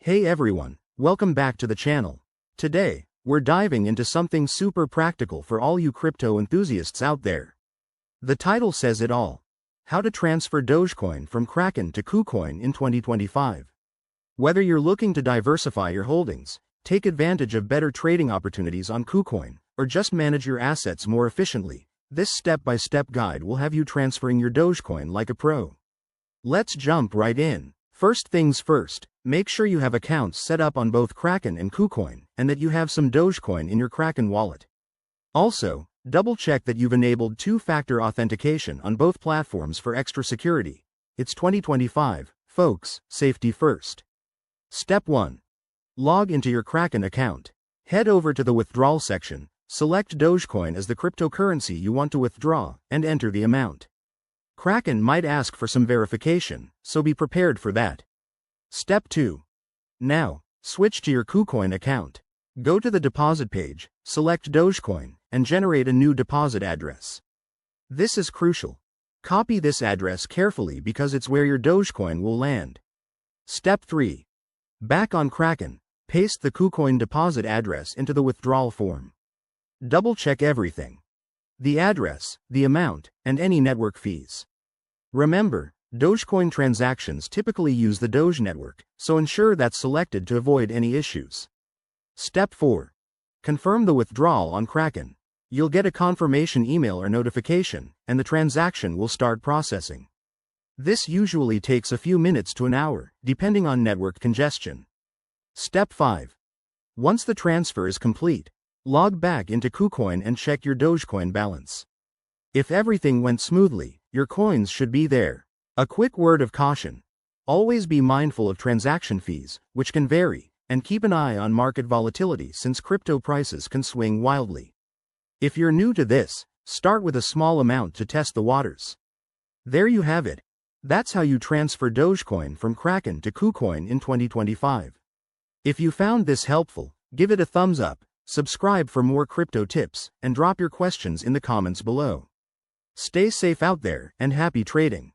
Hey everyone, welcome back to the channel. Today, we're diving into something super practical for all you crypto enthusiasts out there. The title says it all. How to transfer Dogecoin from Kraken to KuCoin in 2025. Whether you're looking to diversify your holdings, take advantage of better trading opportunities on KuCoin, or just manage your assets more efficiently, this step-by-step guide will have you transferring your Dogecoin like a pro. Let's jump right in. First things first, make sure you have accounts set up on both Kraken and KuCoin, and that you have some Dogecoin in your Kraken wallet. Also, double-check that you've enabled two-factor authentication on both platforms for extra security. It's 2025, folks, safety first. Step 1. Log into your Kraken account. Head over to the withdrawal section, select Dogecoin as the cryptocurrency you want to withdraw, and enter the amount. Kraken might ask for some verification, so be prepared for that. Step 2. Now, switch to your KuCoin account. Go to the deposit page, select Dogecoin, and generate a new deposit address. This is crucial. Copy this address carefully because it's where your Dogecoin will land. Step 3. Back on Kraken, paste the KuCoin deposit address into the withdrawal form. Double-check everything. The address, the amount, and any network fees. Remember, Dogecoin transactions typically use the Doge network, so ensure that's selected to avoid any issues. Step 4. Confirm the withdrawal on Kraken. You'll get a confirmation email or notification, and the transaction will start processing. This usually takes a few minutes to an hour, depending on network congestion. Step 5. Once the transfer is complete, log back into KuCoin and check your Dogecoin balance. If everything went smoothly, your coins should be there. A quick word of caution. Always be mindful of transaction fees, which can vary, and keep an eye on market volatility since crypto prices can swing wildly. If you're new to this, start with a small amount to test the waters. There you have it. That's how you transfer Dogecoin from Kraken to KuCoin in 2025. If you found this helpful, give it a thumbs up, subscribe for more crypto tips, and drop your questions in the comments below. Stay safe out there, and happy trading.